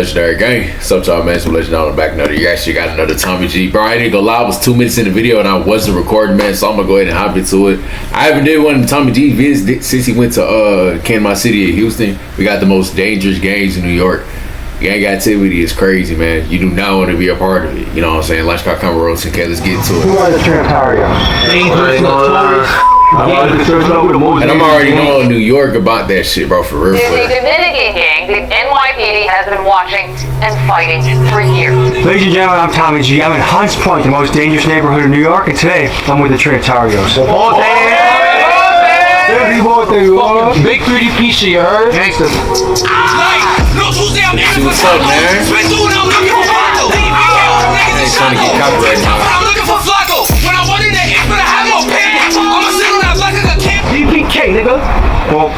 Legendary gang. So y'all, man, some legend on the back note. You actually got another Tommy G. Bro, I didn't go live. It was 2 minutes in the video and I wasn't recording, man. So I'm gonna go ahead and hop into it. I haven't did one of Tommy G vids since he went to Kansas City in Houston. We got the most dangerous gangs in New York. Gang activity is crazy, man. You do not want to be a part of it. You know what I'm saying? Let's go come roll. Okay, let's get into it. Who are the Trinitarios? And I'm already knowing New York about that shit, bro, for real. The Dominican gang, the NYPD, has been watching and fighting for years. Ladies and gentlemen, I'm Tommy G. I'm in Hunts Point, the most dangerous neighborhood in New York, and today I'm with the Trinitarios. Big 3D piece, you heard? See what's up, man? I ain't trying to get copyrighted now. DPK, nigga. No.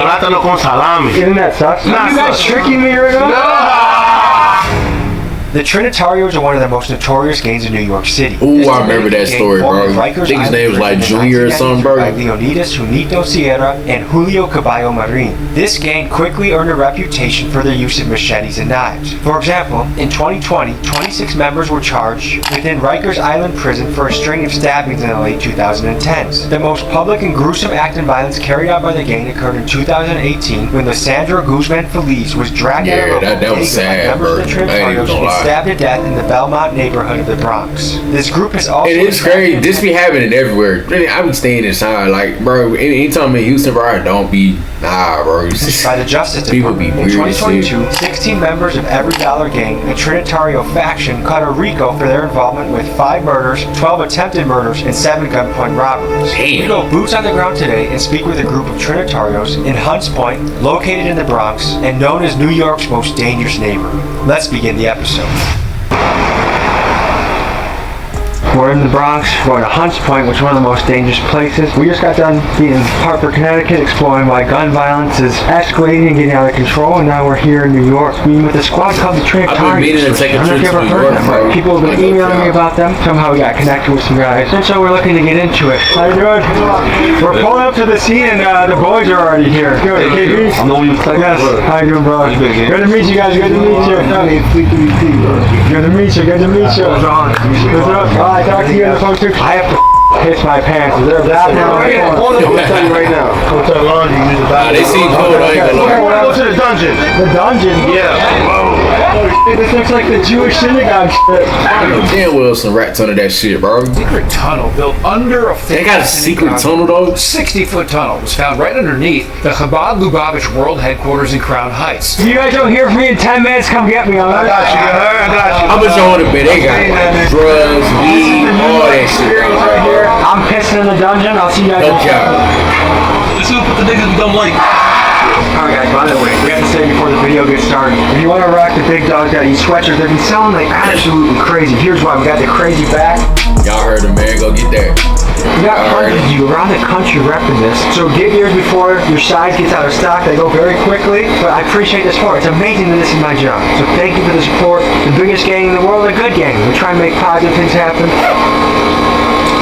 Plátano con salami. Isn't that sucks? You guys tricking me right now? No. The Trinitarios are one of the most notorious gangs in New York City. Ooh, I remember that story, bro. I think his name was like Junior or something, bro. Leonidas Junito Sierra and Julio Caballo Marin. This gang quickly earned a reputation for their use of machetes and knives. For example, in 2020, 26 members were charged within Rikers Island prison for a string of stabbings in the late 2010s. The most public and gruesome act of violence carried out by the gang occurred in 2018 when Lissandro Guzman Feliz was dragged out of a that was sad, bro. Stabbed to death in the Belmont neighborhood of the Bronx. This group is also... It is crazy. This be happening everywhere. Really, I be staying inside. Like, bro, anytime in Houston, bro, I don't be... Nah, bro. By the Justice People Department. Be In weird 2022, 16 members of Every Dollar Gang, a Trinitario faction, caught a RICO for their involvement with 5 murders, 12 attempted murders, and 7 gunpoint robberies. Damn. We go boots on the ground today and speak with a group of Trinitarios in Hunts Point, located in the Bronx, and known as New York's most dangerous neighborhood. Let's begin the episode. We're in the Bronx, we're at Hunts Point, which is one of the most dangerous places. We just got done being in Hartford, Connecticut, exploring why gun violence is escalating and getting out of control, and now we're here in New York, meeting with a squad called the Trinitarios. I've been meaning to take a trip to New York, bro. People have been emailing me about them. Somehow we got connected with some guys, and so we're looking to get into it. How you doing? We're pulling up to the scene, and the boys are already here. Good, KB? I'm the one you play. Yes. How you doing, bro? Good to meet you guys. Good to meet you. Good to meet you. Good to meet you. Alright, talk to you on the phone too. I have to piss my pants. Is there a bathroom? I'm gonna tell you right now. Go to the laundry, use the bathroom. They seem cold. I ain't gonna lie. I want to go to the dungeon. The dungeon? Yeah. This looks like the Jewish synagogue shit. I know damn well some rats under that shit, bro. Secret tunnel built under a They got a secret tunnel, though? 60-foot tunnel was found right underneath the Chabad Lubavitch World Headquarters in Crown Heights. If you guys don't hear from me in 10 minutes, come get me, alright? I got you. How much y'all want to bet? They got drugs, weed, all that shit, bro. Right here. I'm pissing in the dungeon. I'll see you guys. No job. Let's go put the niggas in dumb light. Alright guys, by the way, we have to say before the video gets started, if you want to rock the big dogs that eat sweatshirts, they've been selling like absolutely crazy. Here's why. We got the crazy back. Y'all heard the man. Go get that. We got hundreds of you around the country repping this. So get yours before your size gets out of stock. They go very quickly, but I appreciate the support. It's amazing that this is my job. So thank you for the support. The biggest gang in the world, a good gang. We try and make positive things happen.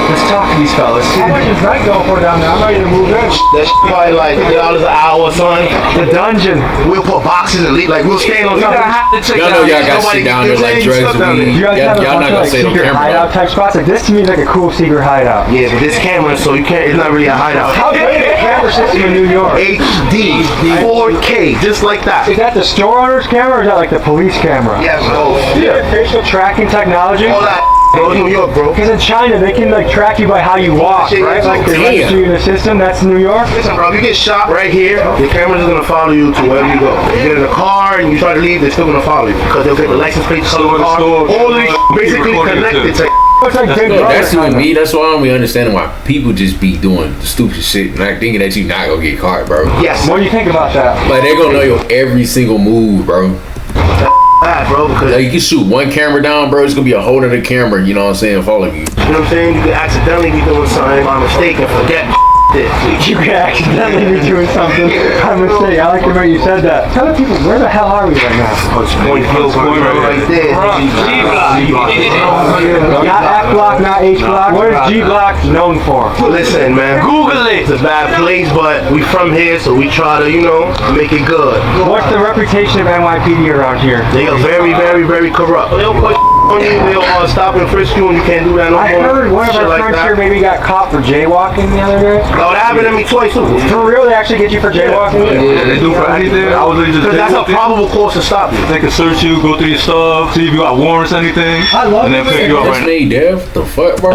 Let's talk to these fellas. How much is that going for down there? I'm ready to move in. That's probably like $3 an hour, son. The dungeon. We'll put boxes and leave, like we'll stand on something. Y'all know y'all got shit down there like drugs and weed. You guys have a Y'all bunch not of gonna like say no secret camera. hideout type spots. Like this to me is like a cool secret hideout. Yeah, but this camera, so you can't, it's not really a hideout. How great is the camera system in New York? HD, 4K, just like that. Is that the store owner's camera or is that like the police camera? Yes, bro. Yeah. Facial tracking technology? All that, bro, New York, bro. Because in China, they can like track you by how you walk, right? Like they register you in the system. That's New York. Listen, bro, if you get shot right here, the camera's just gonna follow you to wherever you go. You get in a car and you try to leave, they're still gonna follow you because they'll get the license plate, color of the car. All of this basically connected to. It's like Big No, Brother that's what kinda. me. That's why I'm understanding why people just be doing the stupid shit and not thinking that you not gonna get caught, bro. Yes. What do you think about that? Like they gonna know your every single move, bro. Bad, bro, because Like you can shoot one camera down, bro. It's gonna be a whole other camera. You know what I'm saying? Following you. you know what I'm saying? You could accidentally be doing something by mistake and forget. You could accidentally be doing something. I must say, I like the way you said that. Tell the people, where the hell are we right now? It's Point Hill right there. Not F block, not H block. What is G block known for? Listen, man. Google it. It's a bad place, but we from here, so we try to, make it good. What's the reputation of NYPD around here? They are very, very, very corrupt. They'll put on you, they'll stop and frisk you, and you can't do that no more. I heard one of our friends here maybe got caught for jaywalking the other day. Oh, that happened to me twice too. For real, they actually get you for jaywalking? Yeah, they do for anything. I was just Because that's a probable cause to stop you. They can search you, go through your stuff, see if you got warrants, anything, I love and then pick you up That's right me, Dev. The fuck, bro?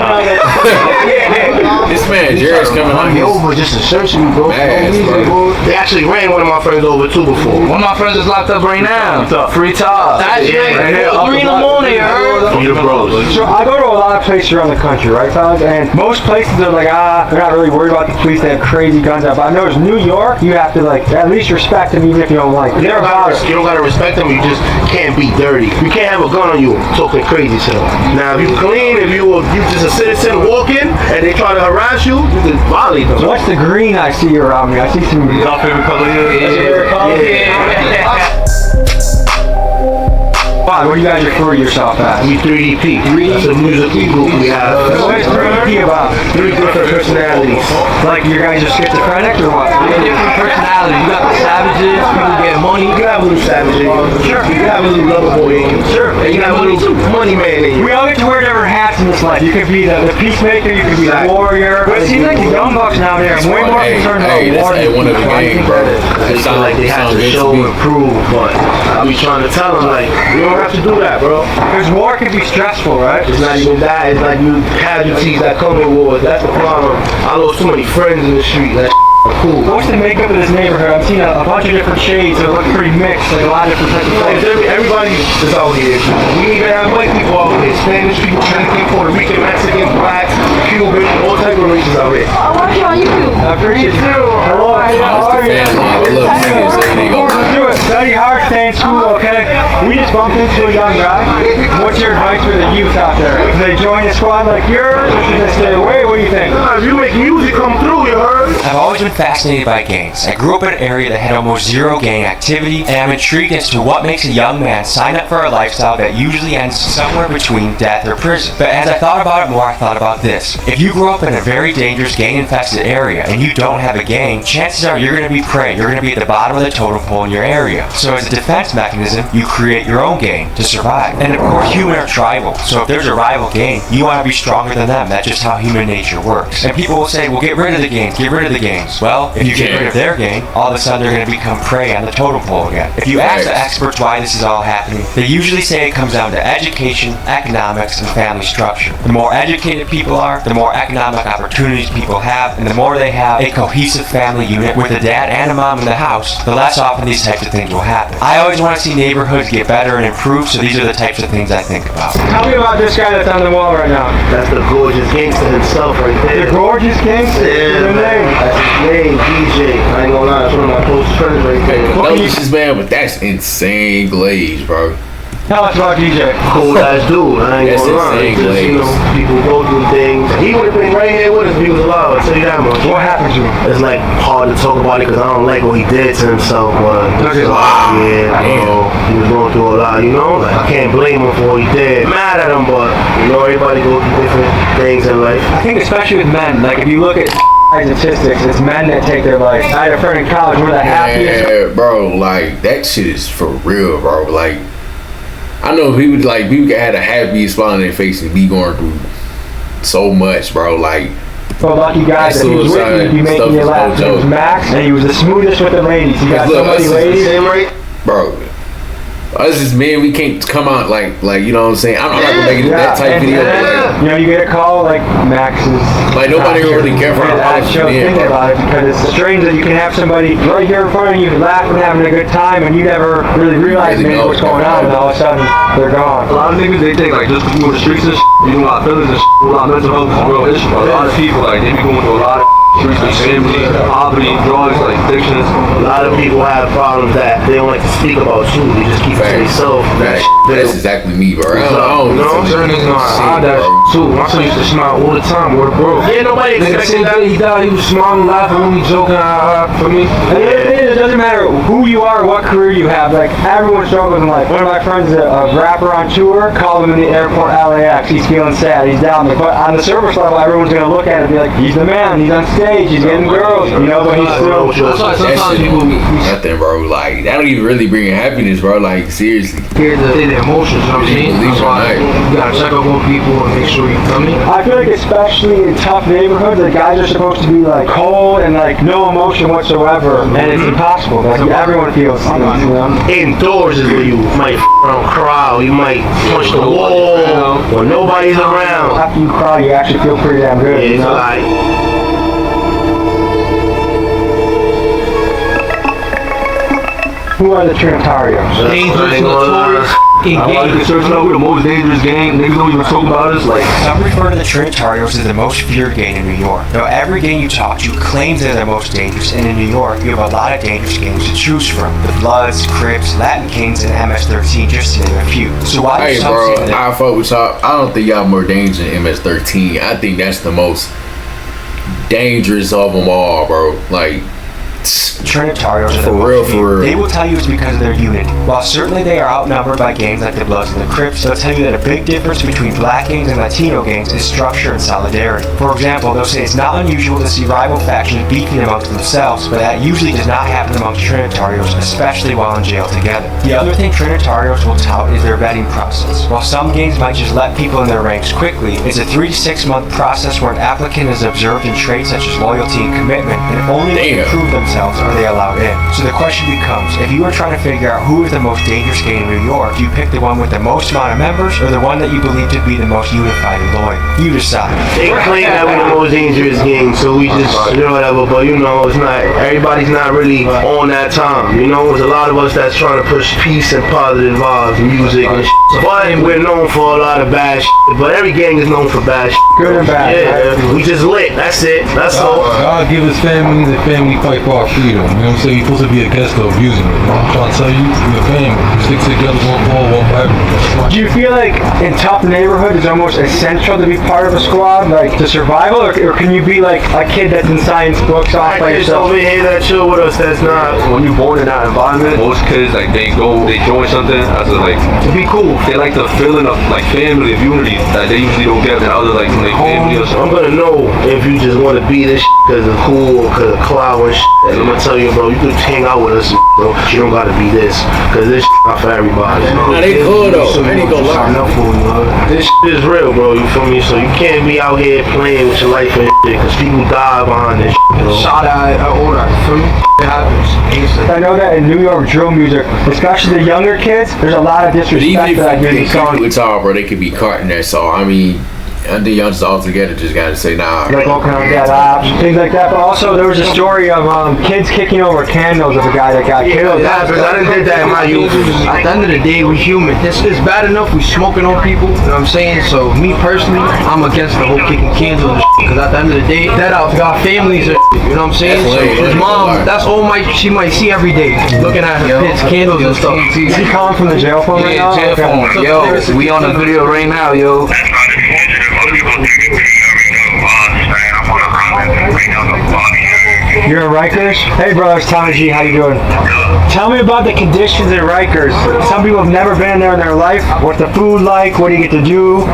This man, Jared's coming on me his over just to search me, bro. ass, bro. They actually ran one of my friends over too before. One of my friends is locked up right now. Free talk. That's Right here, 3 in the morning, you heard? Your bros. So I go to a lot of places around the country, right, fellas? And most places are like, they're not really worried about the police. They have crazy guns out. But I noticed New York, you have to at least respect them even if you don't like them. You don't gotta respect them. You just can't be dirty. You can't have a gun on you talking crazy to them. Now, if you clean, if you just a citizen walking and they try to harass you, you can violate them. What's the green I see around me? I see some. Our favorite color Wow, what do you guys refer to yourself as? We 3DP. That's a musical group we have. What is 3DP about? 3 different personalities. Like your guys are schizophrenic or what? Different personalities. You got the savages, people getting money. You can have a little savage in you. Sure. You can have a little lover boy in you. Sure. And you can have a little money man in you. We all get to wear different hats in this life. You could be the peacemaker, you could be the warrior. But it seems like the young bucks now there are way more concerned about war. That's one of the game, bro. They feel like they have to show and prove, but I be trying to tell them, like, you don't have to do that, bro. Because war can be stressful, right? It's not even that. It's like you casualties that come with wars. That's the problem. I lost too many friends in the street. That cool. What's the makeup of this neighborhood? I'm seeing a bunch of different shades, so it looks pretty mixed, like a lot of different types of folks. Everybody is out here. We even have white people out here, Spanish people, Dominican, Puerto Rican, Mexican, blacks, Cuban, all types of races out here. I watch you on YouTube. I appreciate it. Hello, how are you? Look, niggas, they go. Let's do it. Study hard, stay in school, okay? We just bumped into a young guy. What's your advice for the youth out there? Do they join a squad like yours, or should they stay away? What do you think? If you make music come through, you heard? I've always been fascinated by gangs. I grew up in an area that had almost zero gang activity, and I'm intrigued as to what makes a young man sign up for a lifestyle that usually ends somewhere between death or prison. But as I thought about it more, I thought about this. If you grow up in a very dangerous gang-infested area and you don't have a gang, chances are you're going to be prey. You're going to be at the bottom of the totem pole in your area. So as a defense mechanism, you create your own gang to survive. And of course, humans are tribal. So if there's a rival gang, you want to be stronger than them. That's just how human nature works. And people will say, well, get rid of the gangs, get rid of the gangs. Well, if you get rid of their gang, all of a sudden they're going to become prey on the totem pole again. If you ask the experts why this is all happening, they usually say it comes down to education, economics, and family structure. The more educated people are, the more economic opportunities people have, and the more they have a cohesive family unit with a dad and a mom in the house, the less often these types of things will happen. I always want to see neighborhoods get better and improve, so these are the types of things I think about. Tell me about this guy that's on the wall right now. That's the gorgeous gangster himself right there. The gorgeous gangster? Yeah, man. That's his name, DJ. I ain't gonna lie, that's one of my close friends right there. Delicious, man, but that's insane glaze, bro. Tell us about DJ. Cool ass dude, I ain't That's gonna lie. insane Just, glaze. people go through things. He would have been right here with us if he was alive, I'll tell you that much. What happened to him? It's like hard to talk about it because I don't like what he did to himself, but yeah, he was going through a lot, like I can't blame him for what he did. Mad at him, but everybody goes through different things in life. I think especially with men, like if you look at statistics, it's men that take their life. I had a friend in college, one of the happiest. Yeah, bro, like that shit is for real, bro. Like I know people had a happy smile on their face and be going through so much, bro. Like So lucky guys that he was with you, he'd be making you laugh. He was Max, and he was the smoothest with the ladies. He got so many ladies. Bro. Us as men, we can't come out like you know what I'm saying. I'm not gonna make that type video. But, you get a call like Max is. Like nobody really care for that show. Think about it because it's strange that you can have somebody right here in front of you laughing, having a good time, and you never really realize maybe what's going on, and all of a sudden they're gone. A lot of niggas they think like just because you on the streets and you know a lot of feelings and a lot of mental health is a real issue. A lot of people like they be going through a lot of streets and family, poverty, drugs, like addictions. A A lot of people have problems that they don't like to speak about you. They just keep it to themselves. That's exactly me, bro. I don't know. Certain niggas know how that too. My son used to smile all the time. Word, bro. Yeah, nobody expected that. He died. He was smiling, laughing when he joking. For me. It doesn't matter who you are, what career you have. Like everyone struggles. And like one of my friends, is a rapper on tour, called him in the airport LAX. He's feeling sad. He's down there. But on the surface level, everyone's gonna look at it and be like, he's the man. He's on stage. He's getting girls. You know, but he's still. Sometimes people nothing, bro. Like that don't even really bring you happiness, bro. Like seriously. Hear the emotions. You know what I'm saying? That's why you gotta check up on people and make sure you feel me. I feel like especially in tough neighborhoods, the guys are supposed to be like cold and like no emotion whatsoever, and it's impossible. Like everyone feels things, you know. Indoors is where you might cry, or you might punch the wall, or nobody's around. After you cry, you actually feel pretty damn good. Yeah, you know? like. Who are the Trinitarios? Dangerous, notorious, I like to search out with the most dangerous gang. Niggas don't even talk about us. Like Some refer to the Trinitarios as the most feared gang in New York. Now, every gang you talk to claims they're the most dangerous, and in New York, you have a lot of dangerous gangs to choose from. The Bloods, Crips, Latin Kings, and MS-13, just to name a few. So why do Hey, some bro, say that? I fuck with y'all. I don't think y'all more dangerous than MS-13. I think that's the most dangerous of them all, bro. Like. Trinitarios are the For most real, feared. for real. They will tell you it's because of their unity. While certainly they are outnumbered by gangs like the Bloods and the Crips, they'll tell you that a big difference between black gangs and Latino gangs is structure and solidarity. For example, they'll say it's not unusual to see rival factions beefing amongst themselves, but that usually does not happen amongst Trinitarios, especially while in jail together. The other thing Trinitarios will tout is their vetting process. While some gangs might just let people in their ranks quickly, it's a 3 to 6 month process where an applicant is observed in traits such as loyalty and commitment, and only when they prove themselves are they allowed in. So the question becomes, if you were trying to figure out who is the most dangerous gang in New York, do you pick the one with the most amount of members, or the one that you believe to be the most unified and loyal? You decide. They claim that we're the most dangerous gang, so we just, whatever, but you know, it's not, everybody's not really on that time, you know? There's a lot of us that's trying to push peace and positive vibes, music and shit. But we're known for a lot of bad shit, but every gang is known for bad shit. Good and bad. Yeah, Right? we just lit, that's it, that's all. God give his family the family fight for our freedom. You know what I'm saying? You're supposed to be against the abusing it. You know what I'm trying to tell you? You're a family. You stick together, one ball, one fight. Do you feel like in tough neighborhoods it's almost essential to be part of a squad, like to survival, or can you be like a kid that's in science books off by Kids yourself? over here that chill with us, that's not. when you're born in that environment, most kids like they join something as a like to be cool. They like the feeling of like family, of unity that they usually don't get in other like when they family or something. I'm gonna know if you just want to be this because of cool or because of clout and shit. And I'm gonna tell you, bro, you could hang out with us, bro. You don't gotta be this because this not for everybody. Nah, they cool though. I ain't gonna lie. This is real, bro. You feel me? So you can't be out here playing with your life and shit because people die behind this shit, bro. Shot at all that. Feel me? It happens. I know that in New York drill music, especially the younger kids, there's a lot of But disrespect even if that I hear in they the song. with y'all, bro, they could be caught in that. So I mean, I think y'all just all together just gotta say nah. Like all kinds of dead ops, things like that. But also there was a story of kids kicking over candles of a guy that got killed. Yeah, because I done did that in my youth. At the end of the day, we human. It's bad enough we smoking on people, you know what I'm saying? So me personally, I'm against the whole kicking candles because at the end of the day, that out got families, you know what I'm saying? So his mom, that's all she might see every day, looking at her kids' candles and stuff. Is he calling from the jail phone right now? jail phone. Yo, we on the video right now, yo. You're in Rikers? Hey brothers, Tommy G, how you doing? Tell me about the conditions in Rikers. Some people have never been there in their life. What's the food like? What do you get to do?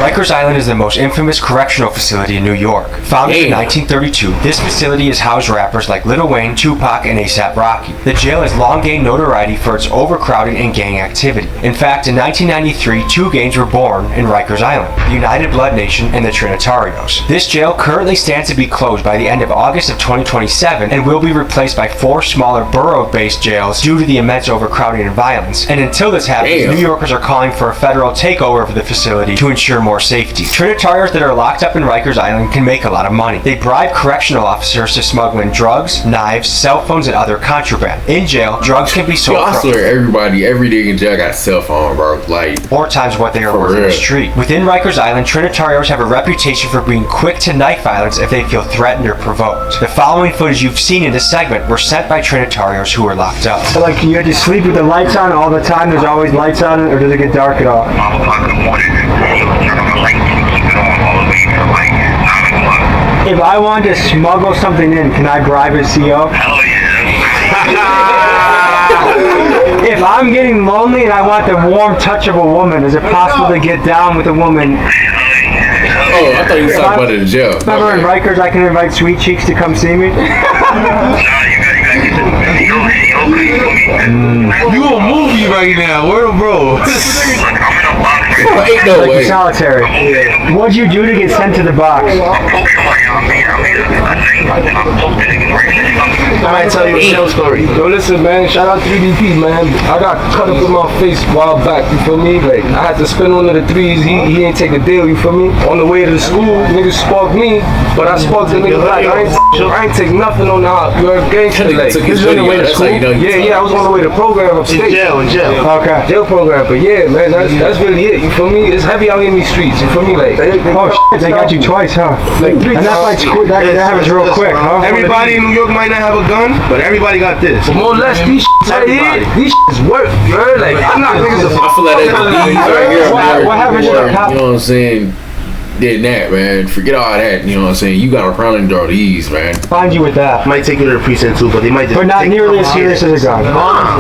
Rikers Island is the most infamous correctional facility in New York. Founded in 1932, this facility has housed rappers like Lil Wayne, Tupac, and A$AP Rocky. The jail has long gained notoriety for its overcrowding and gang activity. In fact, in 1993, 2 gangs were born in Rikers Island, the United Blood Nation and the Trinitarios. This jail currently stands to be closed by the end of August of 2027 and will be replaced by 4 smaller borough-based jails due to the immense overcrowding and violence. And until this happens, New Yorkers are calling for a federal takeover of the facility to ensure more more safety. Trinitarios that are locked up in Rikers Island can make a lot of money. They bribe correctional officers to smuggle in drugs, knives, cell phones, and other contraband. In jail, drugs can be sold I swear everybody, every day in jail got a cell phone, bro. Like 4 times what they are worth on the street. Within Rikers Island, Trinitarios have a reputation for being quick to knife violence if they feel threatened or provoked. The following footage you've seen in this segment were sent by Trinitarios who were locked up. So like, you had to sleep with the lights on all the time? There's always lights on, or does it get dark at all? 5 o'clock in the morning, turn on the light, keep it on all the way to like 9 o'clock. If I wanted to smuggle something in, can I bribe a CO? Hell yeah. If I'm getting lonely and I want the warm touch of a woman, is it possible to get down with a woman? Oh, I thought you were talking about it in jail. Remember in Rikers, I can invite Sweet Cheeks to come see me? You a movie right now, where the bro? Ain't no like way. Solitary. Yeah. What'd you do to get sent to the box? I might tell you a shell story. Yo, listen, man. Shout out 3DP, man. I got cut up in my face a while back. You feel me? Like I had to spin one of the threes. He ain't take a deal. You feel me? On the way to the school, niggas sparked me, but I sparked the nigga back. I ain't take nothing on the hop. You heard gangster like. This is on the way to school. Yeah. I was on the way to program upstate. In jail. Okay. Jail program, but yeah, man, that's really it. You feel me? It's heavy out in these streets. You feel me? Like shit, they got you twice, huh? Like 3 and that's like that happens real quick, huh? Everybody in New York might not have a gun, but everybody got this. But more or less, these shits out here, these shits work, bro. Like I'm not niggas. I feel like that's right here. What happened to the cop? You know what I'm saying? Did that, man. Forget all that. You know what I'm saying? You got a problem to these, man. Find you with that. Might take you to the precinct too, but they might just. But not nearly as serious as a gun.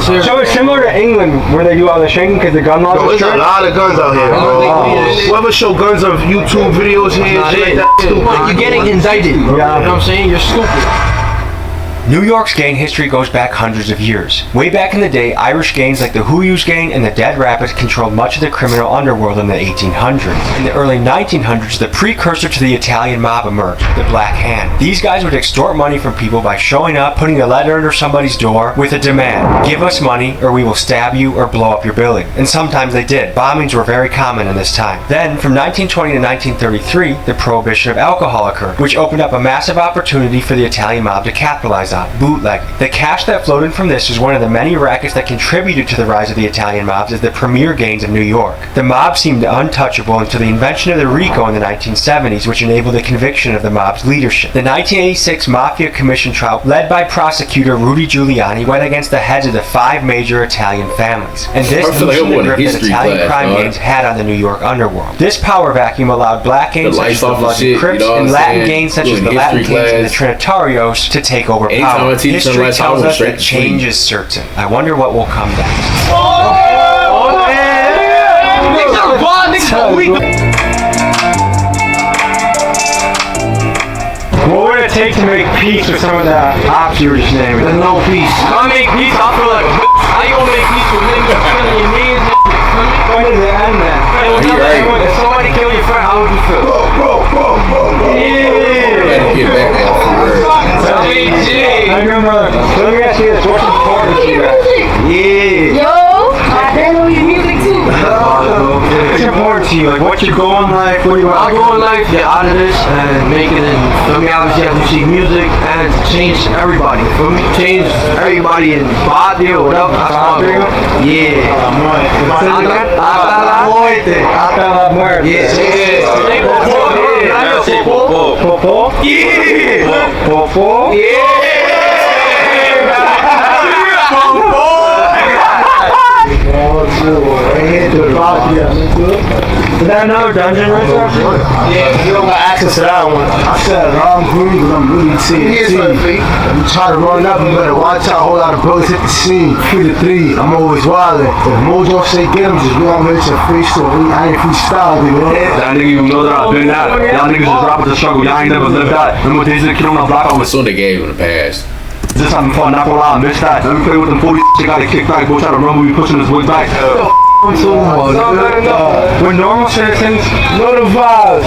So it's similar to England, where they do all the shaking because the gun laws are There's a strict. lot of guns out here, bro. Whoever show guns on YouTube videos here, shit like that, stupid. You're getting indicted. Yeah. You know what I'm saying? You're stupid. New York's gang history goes back hundreds of years. Way back in the day, Irish gangs like the Hooyous gang and the Dead Rapids controlled much of the criminal underworld in the 1800s. In the early 1900s, the precursor to the Italian mob emerged, the Black Hand. These guys would extort money from people by showing up, putting a letter under somebody's door with a demand. Give us money or we will stab you or blow up your building. And sometimes they did. Bombings were very common in this time. Then, from 1920 to 1933, the prohibition of alcohol occurred, which opened up a massive opportunity for the Italian mob to capitalize on. Bootlegging. The cash that flowed in from this is one of the many rackets that contributed to the rise of the Italian mobs as the premier gangs of New York. The mob seemed untouchable until the invention of the RICO in the 1970s, which enabled the conviction of the mob's leadership. The 1986 Mafia Commission trial, led by prosecutor Rudy Giuliani, went against the heads of the 5 major Italian families. And this loosened the grip that Italian crime gangs had on the New York underworld. This power vacuum allowed black gangs such as the Blood Crips and Latin gangs such as the Latin Kings and the Trinitarios to take over power. History tells us that change is certain. I wonder what will come next. What would it take to make peace with some of the ops you were just naming? There's no peace. If I make peace, I feel like a bitch. How you gonna make peace with niggas killing your knees? When does it end then? If somebody kill your friend, how would you feel? I remember, let me ask you this, what's important to you guys? Yo, I know your music too. What's important to you? Like, what's your goal in life? What do you want? My goal in life, get out of this and make it in, for me, obviously, I have to see music and change everybody. For me, change everybody in Badia or whatever. That's my goal. Yeah. Hasta la muerte. Yeah. Popo? Yeah. Popo? Yeah. Is that another dungeon right there? Yeah, you don't got access to that one. I said, I'm green, but I'm really TNT. You try to run up, you better watch out. A whole lot of bullets hit the scene. 3 to 3, I'm always wildin'. If Mojo say get him, just go on with your face to I ain't freestyle, you know? That nigga, you know that I've been at. Y'all niggas just rap with the struggle. Y'all ain't never lived that. Remember days that kid on the block, I was so they gave in the past. Just having fun, not gonna lie, I missed that. Let me play with them 40 shit, got it kicked back. Go try to run, we be pushing his wig back. We're normal citizens. Know the vibes.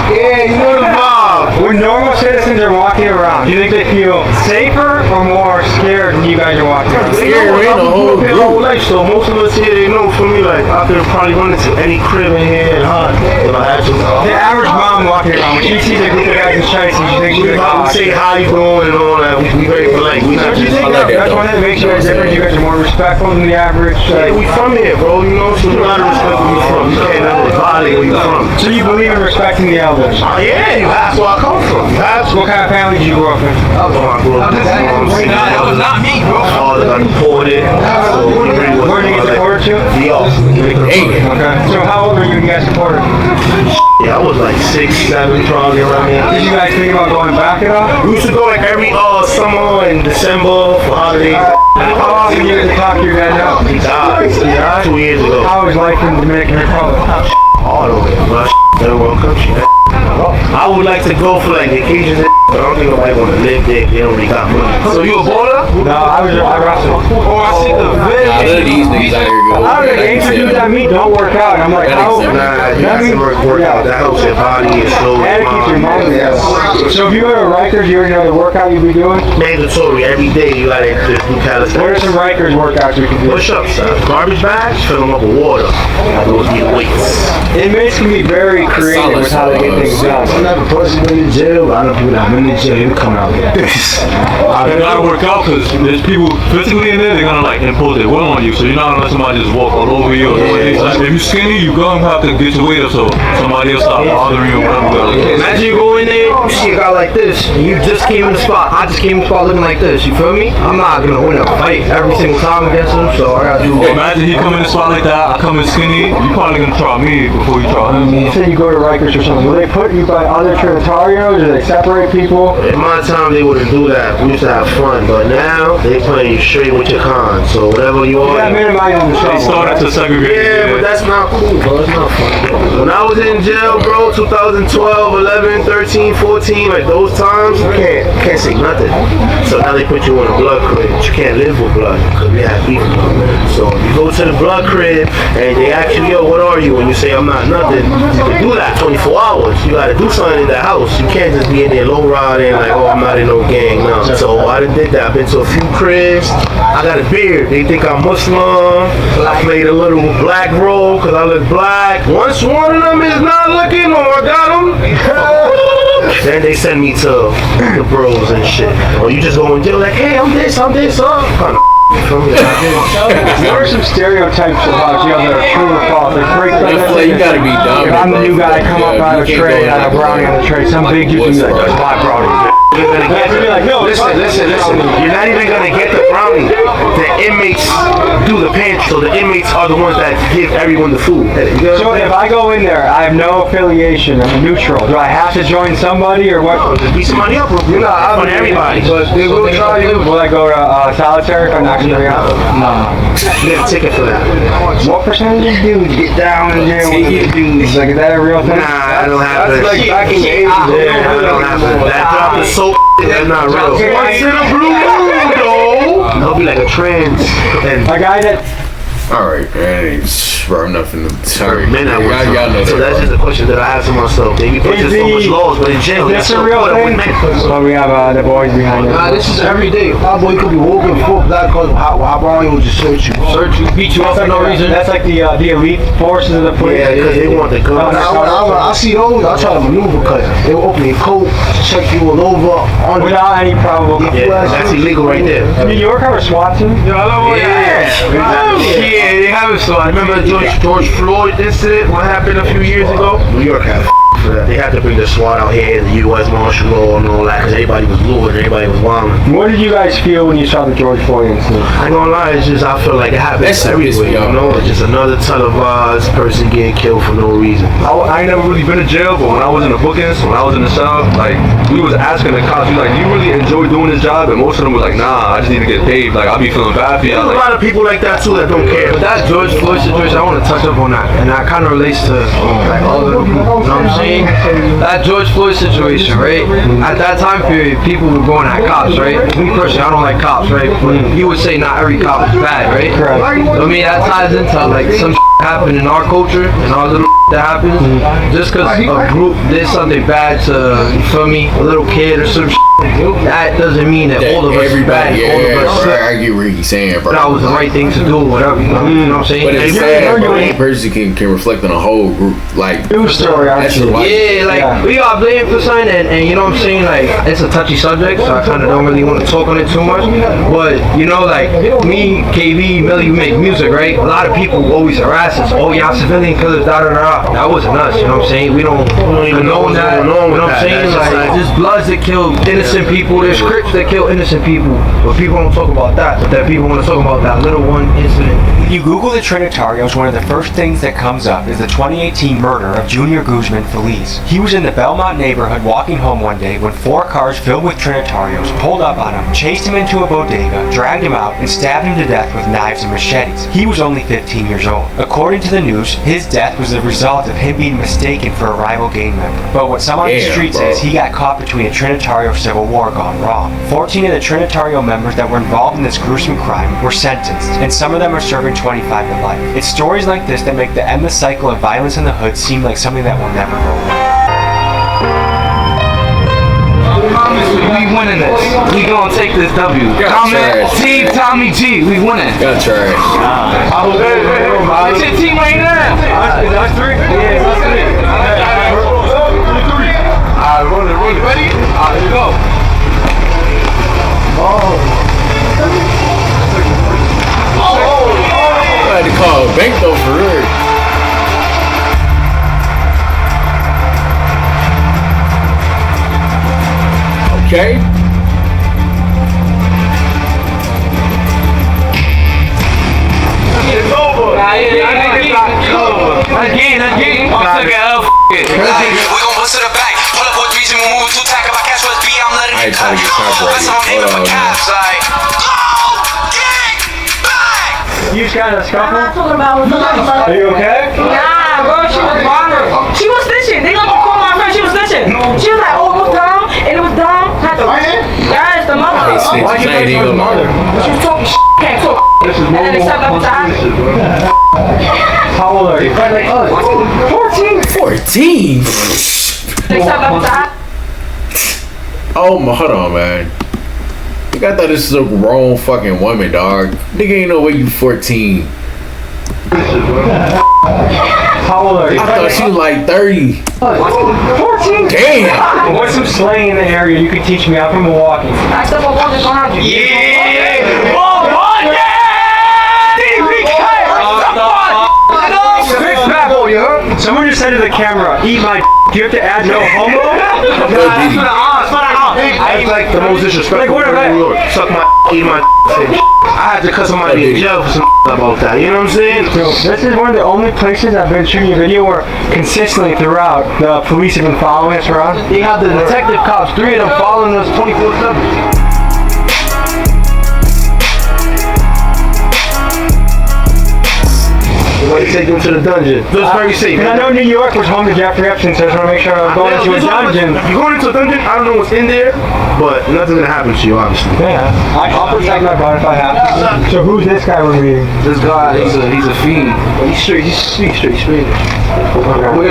Yeah, you know the vibe. When normal citizens are walking around, do you think they feel safer or more scared when you guys are walking around? They know the whole life, so most of us here, they know for me, like, I could probably run into any crib in here and hide if I had to. The average mom walking around, when she sees a group of guys in shirts, she thinks she's We say how you doing and all that. We very polite. We not you just think that's one that makes you guys different? You guys are more respectful than the average. Yeah, we from here, bro. You know, so you gotta respect where you from. You can't never violate where you from. So you believe in respecting the elders? Oh yeah, that's where I come from. What kind of family did you grow up in? That was my bro. That was not me, bro. My father got deported. So he really was. Where did you get deported to? Okay. So how old were you when you got deported? Yeah, I was like 6, 7, probably around there. Did you guys think about going back at all? We used to go like every summer in December for holidays. How often you get to talk to your dad now? He died 2 years ago. How was life in the Dominican Republic? Hard over there, bro. Third world country. I would like to go for like vacations, but I don't think nobody want to live there if they don't really got money. So you a baller? No, I wrestled. Oh, I see the video. None of these niggas out here go. I don't know, the dudes I meet don't work out. I'm like, how? Nah, you have to work out. That helps your body and soul. And it keeps your mind together. So if you go to Rikers, you already know the workout you'd be doing? Mandatory. Every day you gotta just do calisthenics. What are some Rikers workouts we can do? Push-ups, garbage bags, fill them up with water. Those be the weights. Inmates can be very creative with how they get things done. I'm not a person in the jail. A lot of people that have been in jail, they come out like this. You gotta work out because there's people physically in there, they're gonna like impose their will on you. So you're not gonna let somebody just walk all over you or do anything. Like, if you're skinny, you're gonna have to get your weight up so somebody else stop bothering you or whatever. Imagine you go in there, you see a guy like this, and you just came in the spot. I just came in the spot looking like this. You feel me? I'm not gonna win a fight every single time against him, so I gotta do. Imagine he come in the spot like that, I come in skinny, you probably gonna try me before you try him. You say you go to Rikers or something. Will they put you by other Trinitarios or they separate people? In my time, they wouldn't do that. We used to have fun, but now they playing you straight with your cons. So whatever you are, minimizing the They started to segregate. yeah, but that's not cool, bro. It's not fun. When I was in jail, bro, 2012, 11, 13, 14, like those times, you can't say nothing. So now they put you in a blood crib. You can't live with blood because we have beef. So you go to the blood crib and they ask you, yo, what are you? And you say, I'm not nothing. You can do that 24 hours. You gotta do something in the house. You can't just be in there low riding like, oh, I'm not in no gang. No. So I done did that. I've been to a few cribs. I got a beard. They think I'm Muslim. I played a little black role because I look black. Once one of them is not looking, or I got them, then they send me to the bros and shit. Or you just go in jail like, hey, I'm this, kind of. What are some stereotypes about you that are true or false? Like, for example, You gotta be dumb. if I'm the new guy, I come up out of a tray, I have a brownie on the tray. Some big dude be like, that's my brownie. You're gonna get listen. You're not even gonna get the brownie. The inmates do the pantry, so the inmates are the ones that give everyone the food. So if I go in there, I have no affiliation, I'm neutral. Do I have to join somebody or what? Just beat somebody up, bro. You're not out on everybody. But they will try you. Will I go to solitary if I'm not going out? No. You get a ticket for that. What percentage of dudes get down in jail with the dudes? Like, is that a real thing? Nah, I don't have that. That's like back in the 80s. Yeah, I don't have that. That drop is so that's not real. Once in a blue moon, though. He'll be like a trans. A guy that... Alright, man. Bro, I'm nothing to sorry. Men that work. Y'all know So that's just a question that I ask myself. They be putting so much laws, but in jail, Is that's this a real thing? So we have the boys behind us. Nah, this is every day. My boy could be walking full black cause how Brian will just search you, beat you up for no reason. That's like the elite forces of the police. Yeah, because they want the guns. I see those. I try to maneuver because they will open your coat, check you all over. Without any probable cause. Yeah, that's illegal right there. New York or Swanson? Yeah, they haven't. So I remember George Floyd incident. What happened a few years ago? New York had for that. They had to bring the SWAT out here, the U.S. Marshal Law and all that, because everybody was looting, everybody was wilding. What did you guys feel when you saw the George Floyd incident? I ain't gonna lie, it's just I feel like it happens everywhere. You know, it's just another televised person getting killed for no reason. I ain't never really been in jail, but when I was in the bookings, when I was in the cell, like we was asking the cops, we like, do you really enjoy doing this job? And most of them was like, nah, I just need to get paid. Like I'll be feeling bad for you. There's a lot of people like that too that don't care. But that George Floyd situation, I want to touch up on that, and that kind of relates to like all the, you know what I'm saying? That George Floyd situation, right? At that time period, people were going at cops, right? Me personally, I don't like cops, right? But you would say not every cop is bad, right? Correct. I mean, that ties into like some happened in our culture and our little that happens. Just because a group did something bad to, you feel me, a little kid or some that doesn't mean that all of us is bad. Everybody, All of us I get what you're saying, bro. that was the right thing to do, whatever. You know what I'm saying? But it's sad, bro. One person can reflect on a whole group. Like, news story, actually. Yeah, like we got blamed for something, and you know what I'm saying? Like, it's a touchy subject, so I kind of don't really want to talk on it too much. But you know, like me, KB, Millie, we make music, right? A lot of people always harass us. Oh, y'all civilian killers, da da da. That wasn't us. You know what I'm saying? We don't condone that. You know what I'm saying? Like, there's bloods that kill innocent people. There's Crips that kill innocent people. But people don't talk about that. But that people want to talk about that little one incident. If you Google the Trinitarios, one of the first things that comes up is the 2018 murder of Junior Guzman Feliz. He was in the Belmont neighborhood walking home one day when 4 cars filled with Trinitarios pulled up on him, chased him into a bodega, dragged him out, and stabbed him to death with knives and machetes. He was only 15 years old. According to the news, his death was the result of him being mistaken for a rival gang member. But what some on the street says, he got caught between a Trinitario civil war gone wrong. 14 of the Trinitario members that were involved in this gruesome crime were sentenced, and some of them are serving 25 to life. It's stories like this that make the endless cycle of violence in the hood seem like something that will never go away. We winning this. We gonna take this W. Comment, Team Tommy G. We winning. Got trash. It's your team right now. That's 3? Yeah, that's 3. Alright, run it. Ready? Alright, let's go. I had to call a bank though for real. Okay. It's over. Again. I took it out. We gon' bust to the back. Pull up with 3 and move to attack. If I catch what's B, I'm letting it cut. That's how I'm aiming for caps. Like, You just got in a scuffle? I'm not talking about Are you okay? Nah, bro, she was bothering. She was snitching. They got to call my friend. She was snitching. She was like, oh, it was dumb, and it was dumb. Had to. Yes, the mother. Why'd you take her mother? She was talking shit. Can't talk. And then they stepped up to her. How old are you? Like us. 14. 14? They stepped up to her. Oh my, hold on, man. I thought this was a grown fucking woman, dog. Nigga ain't no way you 14. How old are you? I thought she was like 30. 14? Damn! What's some slang in the area you could teach me? I'm from Milwaukee. I said, well, just around you. Someone just said to the camera, eat my do you have to add no homo? That's like the most disrespectful Like, what word in New York. Suck my eat my I had to cut somebody in jail for some about that. You know what I'm saying? Yo, this is one of the only places I've been shooting a video where consistently throughout the police have been following us around. They have the detective cops, 3 of them following us 24/7. They take them to the dungeon. That's very safe. And I know New York was home to Jeffrey Epstein, so I just want to make sure I'm going into a dungeon. You're going into a dungeon? I don't know what's in there, but nothing's gonna happen to you, obviously. Yeah, I'll protect my butt if I have to. So who's this guy we're meeting? This guy, he's a fiend. He's straight Spanish. We're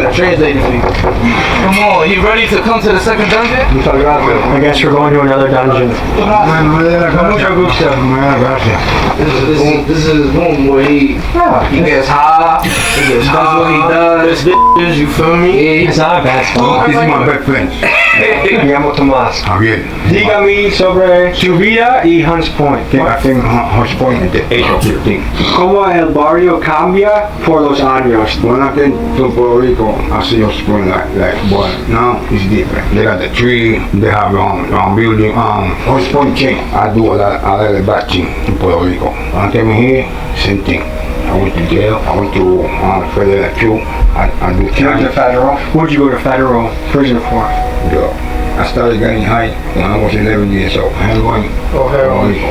gonna translate it for you. Come on, you ready to come to the second dungeon? I guess we're going to another dungeon. This is his room where he gets high, he does what he does, you feel me? It's not a bad spot. This is my best friend. Me llamo Tomás. Javier. Dígame sobre su vida y Hunts Point. Hacen Hunts Point de ellos. ¿Cómo el barrio cambia por los años? When I came to Puerto Rico, I see Hunts Point like but now it's different. They got the tree, they have building. Hunts Point change. I do a lot of bad things in Puerto Rico. When I came here, same thing. I went to jail. I went to federal jail. I do You went to federal? Where'd you go to federal prison for? I started getting high when I was 11 years old. Heroin.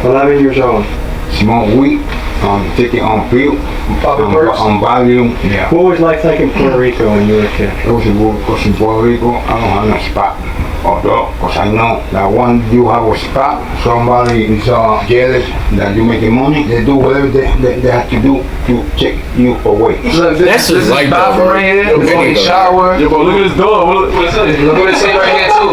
11 years old. Small weed, taking on pill, on volume. Yeah. What was life like in Puerto Rico when you were a kid? It was good because in Puerto Rico, I don't have no spot. Although, because I know that when you have a spot, somebody is jealous that you're making money, they do whatever they have to do to take you away. Look, this is like bathroom right here. This is shower. Yeah, but look at this door. What is it? Look what it say right here too.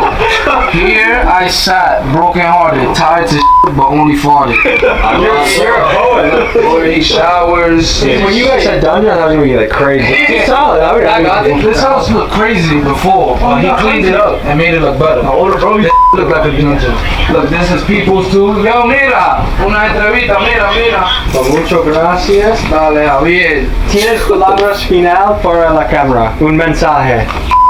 Here I sat, broken hearted, tired to but only farted. You're a poet. He showers. When you guys had done that, I was gonna be like crazy. It's solid. I got it. This house looked crazy before, but he cleaned it up and made it look better. This look like a dungeon. Look, this is people's too. Yo, mira, una entrevista, mira. Muchas gracias. Dale, Javier. Tienes palabras final para la cámara. Un mensaje.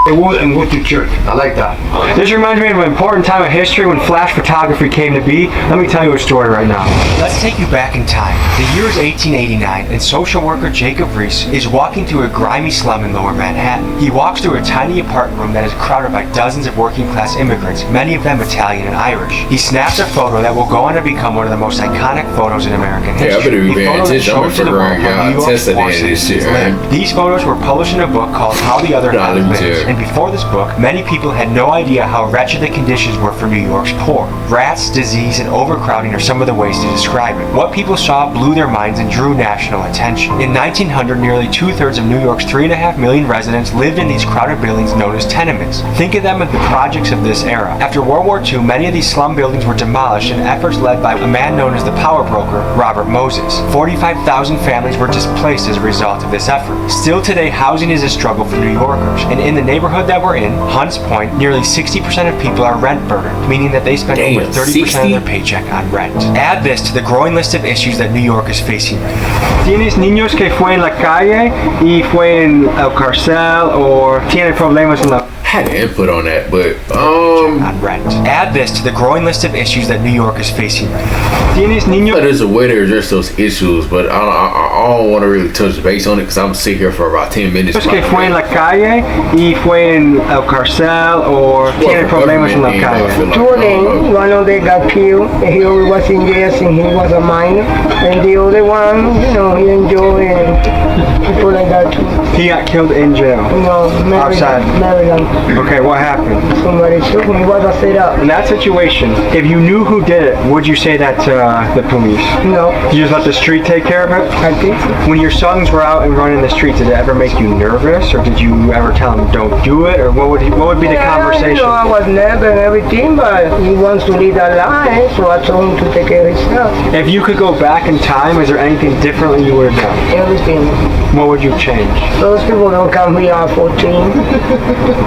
It would and go to church. I like that. This reminds me of an important time of history when flash photography came to be. Let me tell you a story right now. Let's take you back in time. The year is 1889, and social worker Jacob Reese is walking through a grimy slum in Lower Manhattan. He walks through a tiny apartment room that is crowded by dozens of working-class immigrants, many of them Italian and Irish. He snaps a photo that will go on to become one of the most iconic photos in American history. Yeah, I better be paying attention. I'm gonna figure out y'all tested this shit, right? These photos were published in a book called How the Other Half Lives. And before this book, many people had no idea how wretched the conditions were for New York's poor. Rats, disease, and overcrowding are some of the ways to describe it. What people saw blew their minds and drew national attention. In 1900, nearly 2/3 of New York's 3.5 million residents lived in these crowded buildings known as tenements. Think of them as the projects of this era. After World War II, many of these slum buildings were demolished in efforts led by a man known as the power broker, Robert Moses. 45,000 families were displaced as a result of this effort. Still today, housing is a struggle for New Yorkers, and in the neighborhood that we're in, Hunts Point, nearly 60% of people are rent burdened, meaning that they spend over 30% of their paycheck on rent. Add this to the growing list of issues that New York is facing right now. ¿Tienes niños que fue en la calle y fue en el cárcel o tiene problemas en la... Had input on that, but on rent. Add this to the growing list of issues that New York is facing right now. ¿Tienes niños? There's a way to address those issues, but I don't want to really touch base on it because I'm gonna sit here for about 10 minutes. Que fue en la calle y fue en el cárcel o tiene problemas en la calle. Jordan, one of them got killed, and he was in jail since he was a minor, and the other one, he enjoyed and people like that too. He got killed in jail. No, outside. Maryland. Okay, what happened? Somebody shook me. What was set up? In that situation, if you knew who did it, would you say that to the police? No. You just let the street take care of it? I think so. When your sons were out and running the streets, did it ever make you nervous, or did you ever tell them don't do it, or what would be the conversation? I was nervous and everything, but he wants to lead a life, so I told him to take care of himself. If you could go back in time, is there anything differently you would have done? Everything. What would you change? Those people don't come here at 14.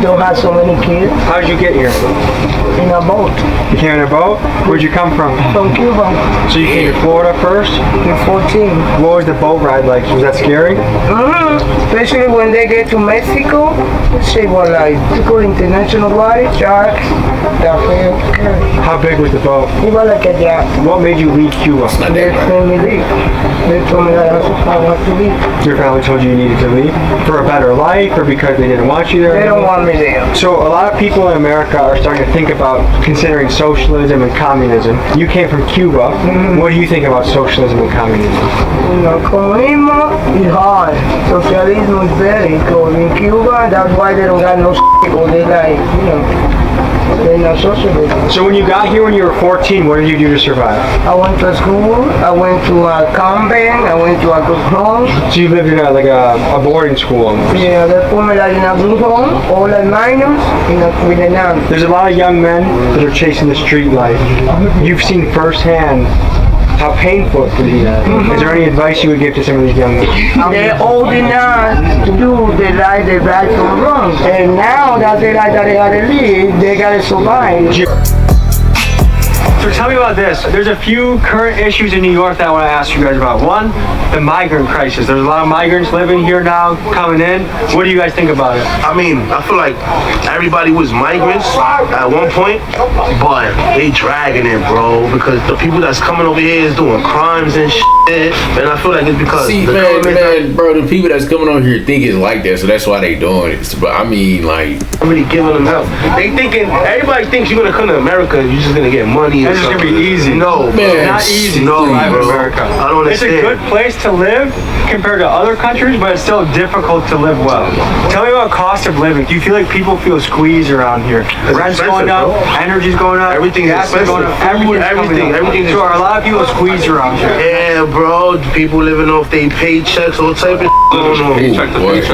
Don't have so many kids. How did you get here? In a boat. You came in a boat? Where'd you come from? From Cuba. So you came to Florida first? In 14. What was the boat ride like? Was that scary? Especially when they get to Mexico. They were like, to go international water, sharks. How big was the boat? It was like a yacht. What made you leave Cuba? They told me leave. They told me that I want to leave. Your family told you needed to leave? For a better life, or because they didn't want you there? They don't want me there. So a lot of people in America are starting to think about considering socialism and communism. You came from Cuba. What do you think about socialism and communism? Comunismo is hard. Socialism is better. Because in Cuba, that's why they don't got no people. They like, they're not socialism. So when you got here when you were 14, what did you do to survive? I went to school. I went to a convent. I went to a group home. So you lived in a boarding school almost? Yeah, they put me like in a group home, all the minors, with the nuns. There's a lot of young men that are chasing the street life. You've seen firsthand how painful it can be. Is there any advice you would give to some of these young men? They're old enough to do the right from wrong. And now that they like that they gotta live, they gotta survive. So tell me about this. There's a few current issues in New York that I want to ask you guys about. One, the migrant crisis. There's a lot of migrants living here now, coming in. What do you guys think about it? I mean, I feel like everybody was migrants at one point, but they dragging it, bro, because the people that's coming over here is doing crimes and shit, and I feel like it's because bro, the people that's coming over here think it's like that, so that's why they doing it. But I mean, like, I'm really giving them help. They thinking, everybody thinks you're gonna come to America, you're just gonna get money and it's gonna be easy. No, man, not easy. No, to live in bro. America. I don't It's understand. a good place to live compared to other countries, but it's still difficult to live well. Tell me about cost of living. Do you feel like people feel squeezed around here? The rent's going up, energy's going up, everything's gas is expensive. going up, Everything. So are a lot of people squeezed around here? Yeah, bro. People living off their paychecks, all type of going on.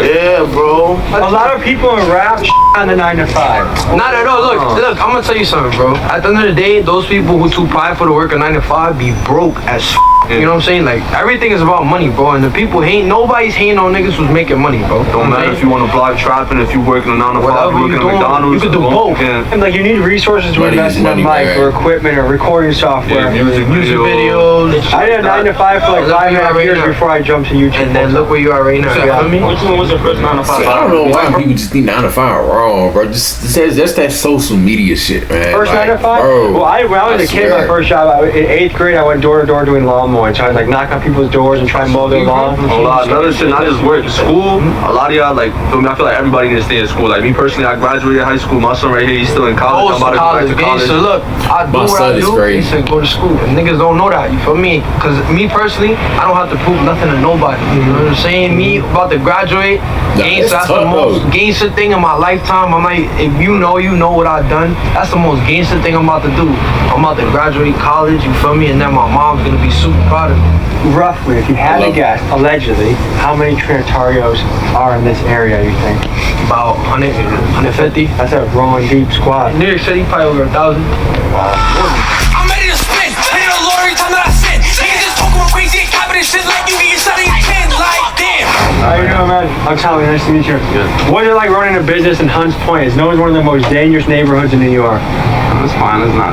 Yeah, bro. A lot of people in rap on the 9 to 5. Not at all. Look, I'm gonna tell you something, bro. At the end of the day, those people who too prideful to work a 9 to 5 be broke as You know what I'm saying? Like, everything is about money, bro. And the people nobody's hating on niggas who's making money, bro. Don't matter if you want to block trapping, if you working a 9 to 5, working at McDonald's. You could do both. And like, you need resources to invest in a mic or equipment or recording software. Music videos. I did a 9 to 5 for like 5.5 years before I jumped to YouTube. And then look where you are right now. Yeah. Which one was your first 9 to 5? I don't know why people just think 9 to 5 wrong, bro. Just that's that social media shit, man. First like, 9 to 5? Bro, Well, when I was a kid, my first job, in 8th grade, I went door to door doing lawn mowing. So I was like knocking on people's doors and trying to mow their lawn. Another shit, not just work. School, a lot of y'all, like, I feel like everybody needs to stay in school. Like, me personally, I graduated high school. My son right here, he's still in college. I'm about to go back to college. So look, I do what I do. He said go to school. And niggas don't know that, you feel me? Because me personally, I don't have to prove nothing to nobody. You know what I'm saying? Me about to graduate, that's the most gangster thing in my lifetime. I'm like, if you know what I've done. That's the most gangster thing I'm about to do. I'm about to graduate college, you feel me? And then my mom's gonna be super proud of me. Roughly, if you had to guess, allegedly, how many Trinitarios are in this area, you think? About 100, 150. That's a growing deep squad. New York City, probably over 1,000. I'm ready to spin. I need a lawyer every time that I sin. Niggas just talking about crazy and capping and shit like you get your son in your chin. Like, damn. How you doing, man? I'm Tommy. Nice to meet you. Good. What is it like running a business in Hunts Point? It's known as one of the most dangerous neighborhoods in New York. It's fine, it's not.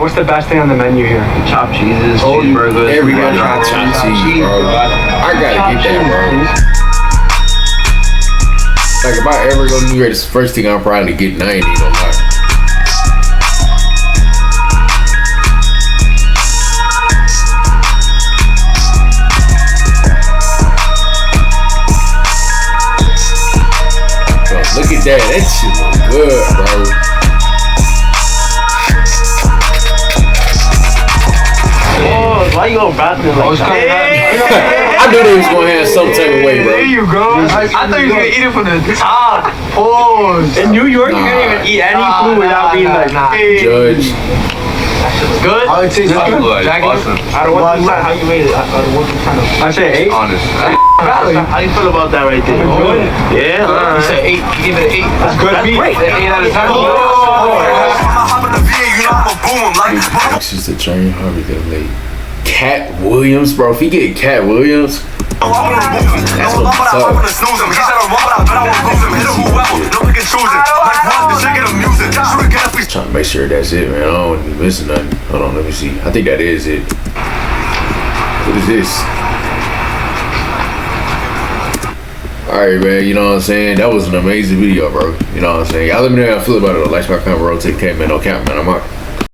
What's the best thing on the menu here? Chopped cheeses, cheeseburgers. Everybody got chopped cheese, bro. I gotta get that, bro. Like, if I ever go to New York, it's the first thing I'm probably getting. I ain't even gonna lie. Bro, look at that. That shit look good, bro. Why you going bathroom like that? I knew they was gonna have some type of way, bro. There you go. I thought you was gonna eat it from the top. Pause. In New York, you can't even eat any food without being like, hey. Judge. Good? How it tastes good. Jackie? Out of what you how you rate it? Out of what you kind of. I say 8. Honest. How you feel about that right there? Good. Yeah, You said 8. You give it an 8. That's good meat. 8 out of 10. She's a train hungry that late. Cat Williams, bro. If he get Cat Williams, that's gonna be tough. Trying to make sure that's it, man. I don't want to be missing nothing. Hold on, let me see. I think that is it. What is this? Alright, man, you know what I'm saying? That was an amazing video, bro. You know what I'm saying? Y'all let me know how I feel about it. Like, my comment, rotate, man. No count, man. I'm out.